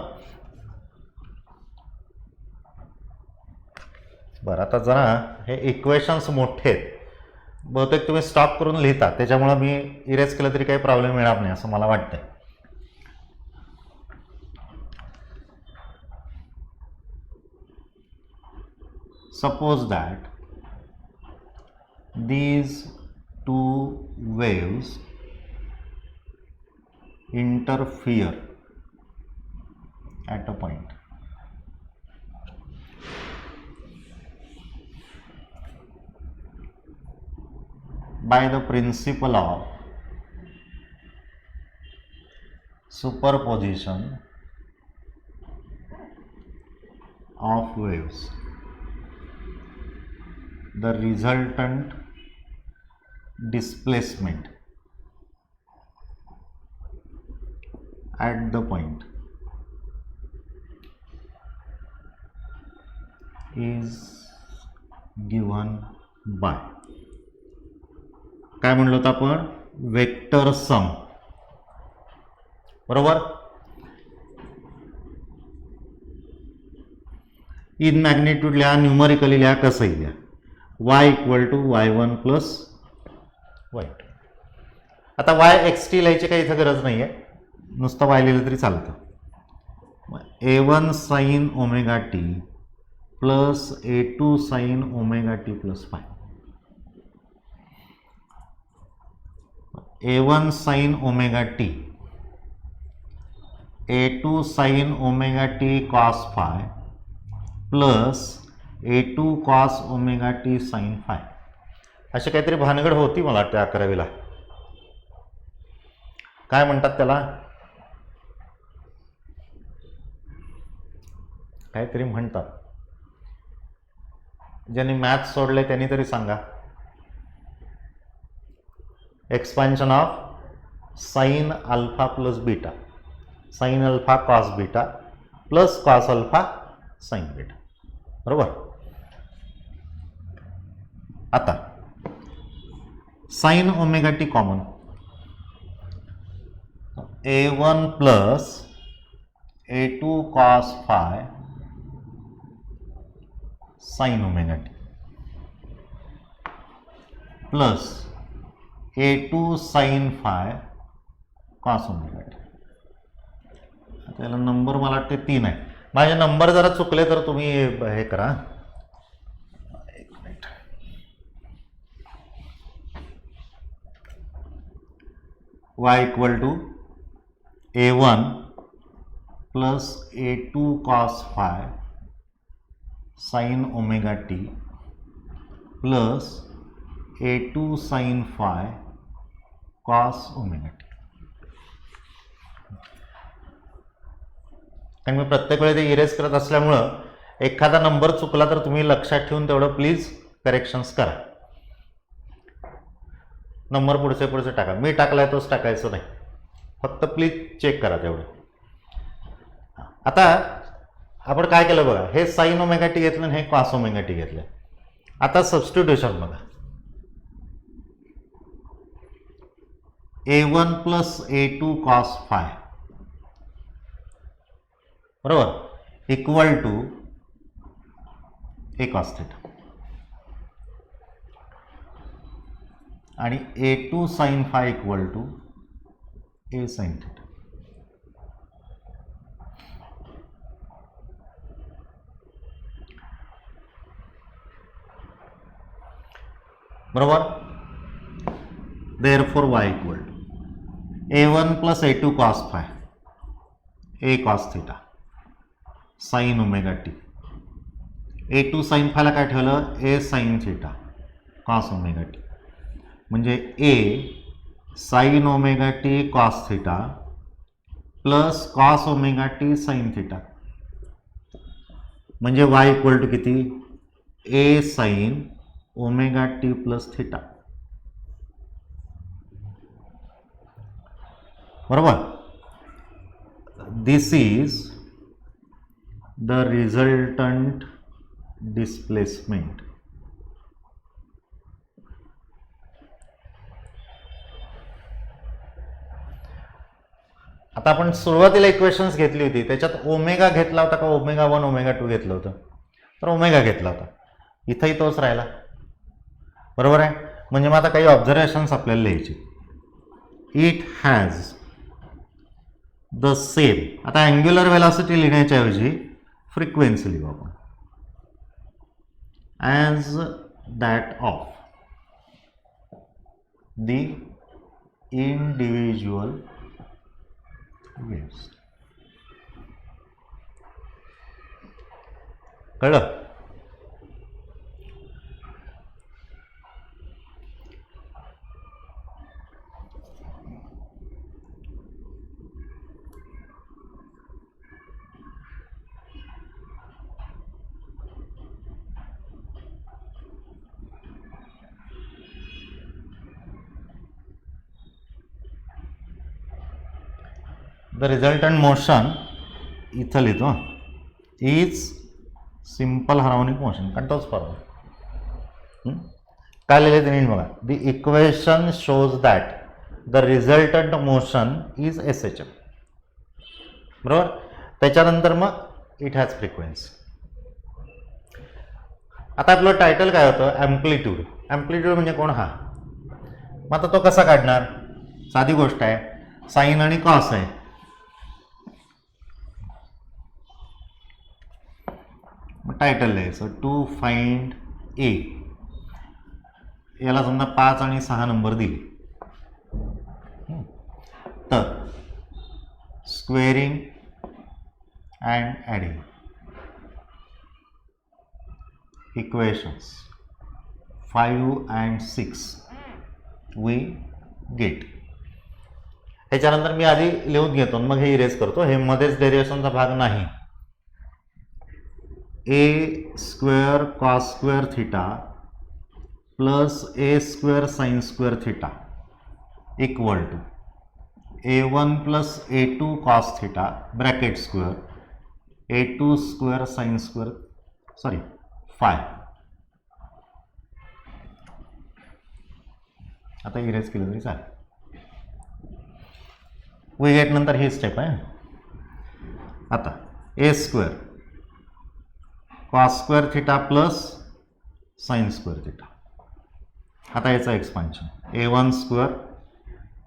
S1: बरं, आता जरा हे इक्वेशन्स मोठे आहेत, बहुतेक तुम्ही स्टॉप करून लिहिता, त्याच्यामुळे मी इरेज केलं तरी काही प्रॉब्लेम येणार नाही असं मला वाटतंय. Suppose that these two waves interfere at a point. By the principle of superposition of waves, the resultant displacement at the point is given by. काय म्हणलो होतं आपण? वेक्टर सम, बरोबर. इन मॅग्निट्यूड लिहा, न्यूमरिकली लिहा, कसंही लिहा. y equal to y1 plus y2. आता yxt लिहायची काही इथं गरज नाही आहे, नुसतं y लिहिलं तरी चालतं. a1 sine omega T plus a2 sine omega T plus phi. a1 sine omega T A2 sin omega T cos phi plus A2 cos omega T sine phi, अशी काहीतरी भानगड होती मला वाटते 11वीला. काय म्हणतात त्याला, काहीतरी म्हणतात. ज्यांनी मॅथ्स सोडले त्यांनी तरी सांगा. Expansion of sine alpha plus beta, sine alpha cos beta plus cos alpha sine beta, बरोबर. आता sine omega T common, A1 plus A2 cos phi sine omega T plus A2 sine phi cos omega T. त्याला नंबर मला वाटते 3 आहे. माझे नंबर जरा चुकले तर तुम्ही हे करा. एक minute. y equal to A1 plus A2 cos phi sine omega T plus A2 sine phi cos omega T. कारण मी प्रत्येक वेळी ते इरेज करत असल्यामुळं एखादा नंबर चुकला तर तुम्ही लक्षात ठेवून तेवढं प्लीज करेक्शन्स करा. नंबर पुढचे टाका, मी टाकलाय तोच टाकायचं नाही, फक्त प्लीज चेक करा तेवढं. आता आपण काय केलं बघा, हे साइन ओमेगा टी घेतलं आणि हे कॉस ओमेगा टी घेतलं. आता सबस्टिट्यूशन बघा, A1 plus A2 cos phi बरोबर equal to A cos theta आणि A2 sine phi equal to A sine theta. बरोबर. Therefore y equal to A1 plus A2 cos phi A cos theta sine omega T. A2 sine फायला काय ठेवलं, A sine theta cos omega t, म्हणजे A sine omega T cos theta plus cos omega T sine theta, म्हणजे y इक्वल टू किती, A sine omega T plus theta, बरोबर. दिस इज द रिझल्टंट डिस्प्लेसमेंट. आता आपण सुरुवातीला इक्वेशन्स घेतली होती त्याच्यात ओमेगा घेतला होता का ओमेगा 1 ओमेगा 2 घेतलं होतं, तर ओमेगा घेतला होता. इथंही तोच राहिला, बरोबर आहे. म्हणजे मग आता काही ऑब्झर्वेशन्स आपल्याला लिहायचे. इट हॅज द सेम, आता अँग्युलर वेलॉसिटी लिहिण्याच्या ऐवजी फ्रिक्वेन्सी लिहू आपण, as that of the individual waves. कळलं. द रिझल्टंट मोशन इथं लिहितो इज सिंपल हार्मोनिक मोशन, कारण तोच फॉर्म्युला. काय लिहिले ते नीट बघा. The equation shows that the resultant motion is SHM, बरोबर. त्याच्यानंतर मग इट हॅज फ्रिक्वेन्सी. आता आपलं टायटल काय होतं, ॲम्प्लिट्यूड. ॲम्प्लिट्यूड म्हणजे कोण, हा. मग आता तो कसा काढणार, साधी गोष्ट आहे, साइन आणि कॉस आहे. टायटल लिहायचं टू फाइंड ए. याला समजा 5 आणि 6 नंबर दिले तर squaring and adding equations 5 and 6 we get. ह्याच्यानंतर मी आधी लिहून घेतो मग हे इरेज करतो. हे मध्येच डेरिव्हेशनचा भाग नाही. A square cos square theta plus A square sine square theta equal to a1 plus a2 cos theta bracket square a2 square sine square sorry 5. आता इरेज केलं तरी चालेल. वी गेट नंतर ही स्टेप आहे. आता A square cos square theta plus sine square theta. आता याचं expansion a1 square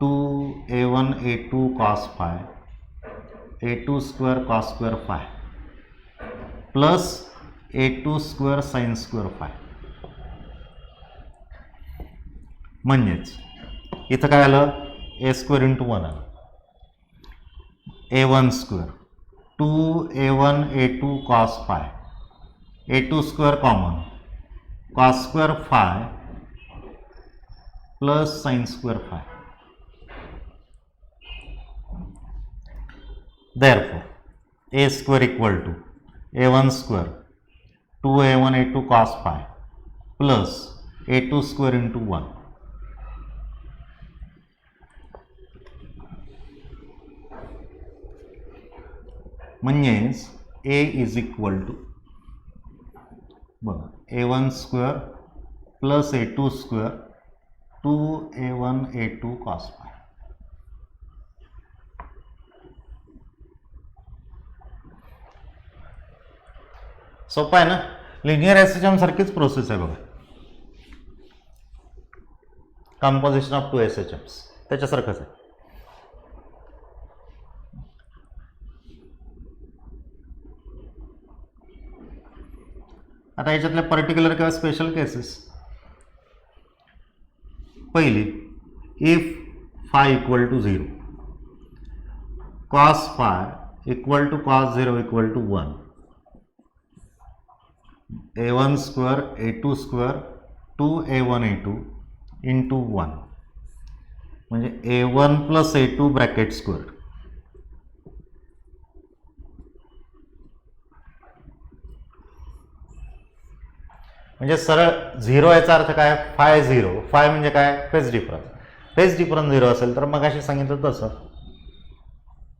S1: 2a1 a2 cos phi a2 square cos square phi plus a2 square sin square phi. म्हणजेच इथं काय आलं a स्क्वेअर इंटू 1 आलं. a1 square 2a1 a2 cos phi a2 square common cos square phi plus sin square phi. Therefore, a square equal to a1 square 2a1 a2 cos phi plus a2 square into 1. म्हणजेच a is equal to बघा a1 square plus a2 square 2a1 a2 cos phi. सोपं आहे ना. लिनियर एसएचएम सारखीच प्रोसेस आहे बघा. कंपोजिशन ऑफ 2 एसएचएम्स त्याच्यासारखंच आहे. आता याच्यातले पर्टिक्युलर किंवा स्पेशल केसेस. पहिली if phi equal to 0 cos phi equal to cos 0 equal to 1 a1 square a2 square 2a1 a2 into 1 म्हणजे a1 plus a2 bracket square. म्हणजे सरळ 0 याचा अर्थ काय फाय 0. फाय म्हणजे काय फेज डिफरन्स. फेज डिफरन्स 0 असेल तर मग अशी सांगितलं तसं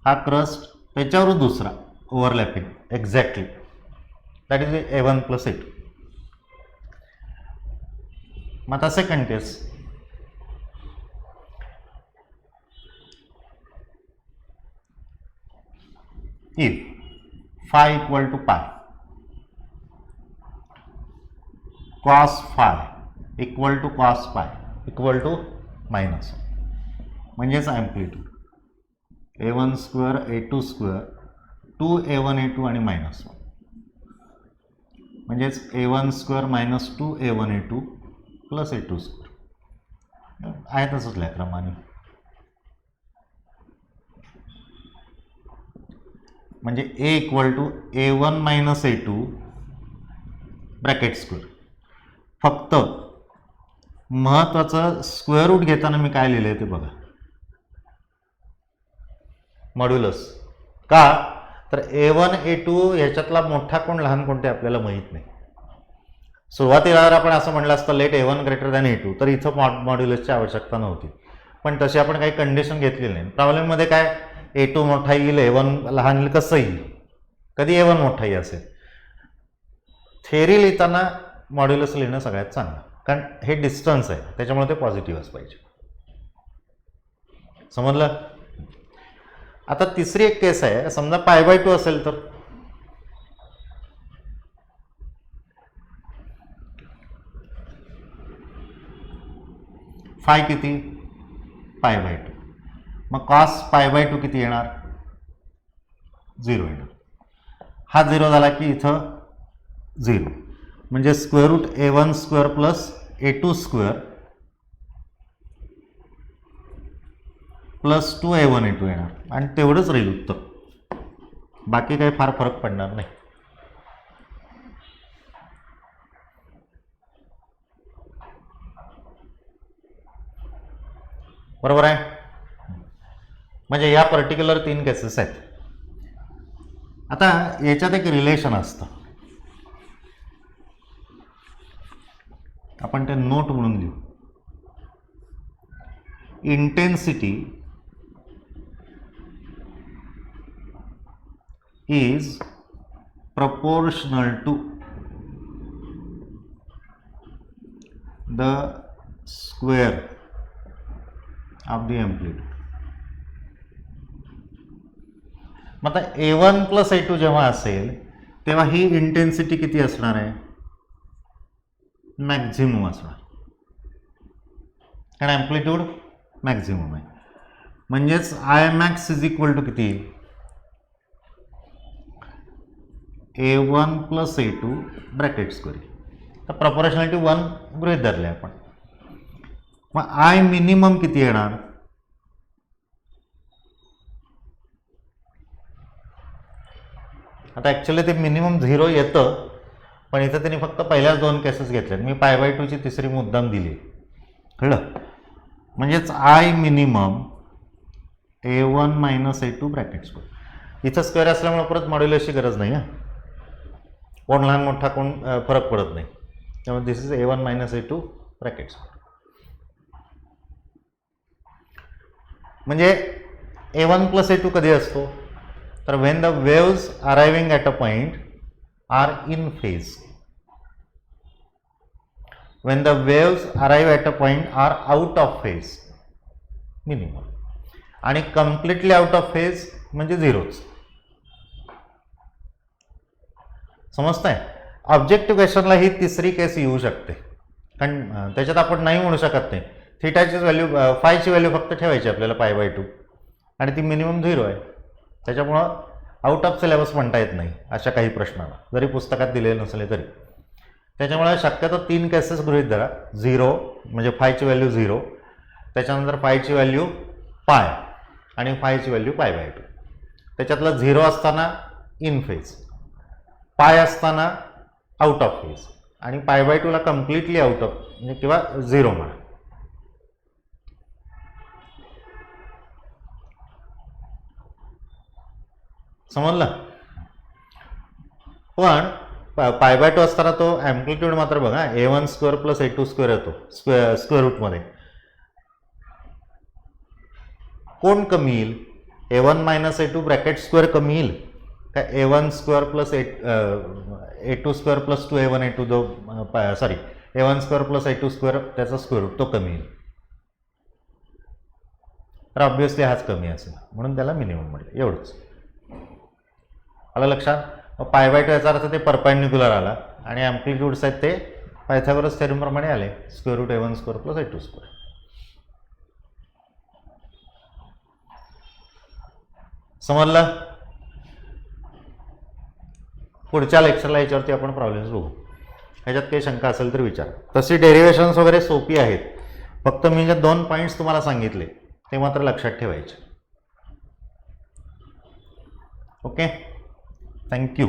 S1: हा क्रस्ट त्याच्यावर दुसरा overlapping exactly that is a1 plus a2. मग आता second case if phi equal to pi cos phi equal to cos pi equal to minus म्हणजेच amplitude a1 square a2 square 2a1 a2 आणि मायनस 1 म्हणजेच a1 square minus 2a1 a2 plus a2 square आहे तसंच क्रमाने. म्हणजे a equal to a1 minus a2 bracket square. फक्त महत्त्वाचं स्क्वेअर रूट घेताना मी काय लिहिलं आहे ते बघा मॉड्युलस. का तर a1 a2 ह्याच्यातला मोठा कोण लहान कोणते आपल्याला माहीत नाही. सुरुवातीला जर आपण असं म्हटलं असतं late a1 greater than a2 तर इथं मॉड्युलसची आवश्यकता नव्हती. पण तशी आपण काही कंडिशन घेतलेली नाही. प्रॉब्लेममध्ये काय a2 मोठा येईल a1 लहान येईल कसं येईल. कधी a1 मोठा येईल असेल. थेअरी लिहिताना मॉड्युलस लिहिणं सगळ्यात चांगलं कारण हे डिस्टन्स आहे त्याच्यामुळे ते पॉझिटिव्हच पाहिजे. समजलं. आता तिसरी एक केस आहे समजा π/2 असेल तर फाय किती π/2 मग कॉस π/2 किती येणार 0 येणार. हा 0 झाला की इथं 0 म्हणजे square root a1 square plus a2 square plus 2a1 a2 येणार आणि तेवढंच राहील उत्तर. बाकी काही फार फरक पडणार नाही. बरोबर आहे. म्हणजे या पर्टिक्युलर 3 केसेस आहेत. आता याच्यात एक रिलेशन असतं, आपण ते नोट म्हणून लिहू. Intensity is proportional to the square of the amplitude. मग आता A1 प्लस A2 जेव्हा असेल तेव्हा ही इंटेन्सिटी किती असणार आहे? मॅक्झिमम असणार, कारण ॲम्प्लिट्यूड मॅक्झिमम आहे. म्हणजेच I max is equal to किती? A1 plus A2 bracket square. तर प्रपोर्शनॅलिटी 1 गृहीत धरले आपण. मग आय मिनिमम किती येणार? आता ॲक्च्युली ते मिनिमम 0 येतं, पण इथं त्यांनी फक्त पहिल्याच 2 केसेस घेतल्यात. मी π/2 ची तिसरी मुद्दाम दिली, कळलं? म्हणजेच I minimum A1 minus A2 bracket square. इथं स्क्वेअर असल्यामुळे परत मॉड्युलसची गरज नाही आहे, कोण लहान मोठा कोण फरक पडत नाही. त्यामुळे this is A1 minus A2 bracket square. म्हणजे A1 प्लस A2 कधी असतो? तर when the waves arriving at a point are in phase. When the waves arrive at a point are out of phase minimum. आणि कम्प्लिटली आउट ऑफ फेज म्हणजे झिरोच. समजतंय? ऑब्जेक्टिव्ह क्वेश्चनला ही तिसरी केस येऊ शकते, कारण त्याच्यात आपण नाही म्हणू शकत नाही. थीटाची व्हॅल्यू फायची व्हॅल्यू फक्त ठेवायची आपल्याला π/2, आणि ती मिनिमम 0 आहे. त्याच्यामुळं आउट ऑफ सिलेबस म्हणता येत नाही अशा काही प्रश्नाला, जरी पुस्तकात दिलेले नसले तरी. त्याच्यामुळे शक्यतो 3 केसेस गृहीत धरा. 0 म्हणजे फायची व्हॅल्यू 0, त्याच्यानंतर फायची व्हॅल्यू π, आणि फायची व्हॅल्यू π/2. त्याच्यातलं 0 असताना इन फेज, π असताना आउट ऑफ फेज, आणि π/2 ला कम्प्लिटली आउट ऑफ म्हणजे किंवा 0 म्हणा. समजलं? पण π/2 असताना तो ॲम्प्लिट्यूड मात्र बघा A1 square plus A2 square येतो स्क्वेअर रूटमध्ये. कोण कमी येईल? A1 minus A2 bracket square कमी येईल का A1 square plus A2 square plus 2A1 A2 sorry A1 square plus A2 square त्याचा स्क्वेअर रूट तो कमी येईल. तर ऑब्व्हियसली हाच कमी असेल, म्हणून त्याला मिनिमम म्हटलं. एवढंच आलं लक्षात? π/2 याचा अर्थ ते परपेंडिक्युलर आला, आणि ॲम्प्लिट्यूड्स आहेत ते पायथागोरस थेरमप्रमाणे आले, square root A1 square plus A2 square. समजलं? पुढच्या लेक्चरला याच्यावरती आपण प्रॉब्लेम्स बघू. ह्याच्यात काही शंका असेल तर विचारा. तशी डेरिव्हेशन्स वगैरे सोपी आहेत, फक्त मी जे 2 पॉईंट्स तुम्हाला सांगितले ते मात्र लक्षात ठेवायचे. Okay, thank you.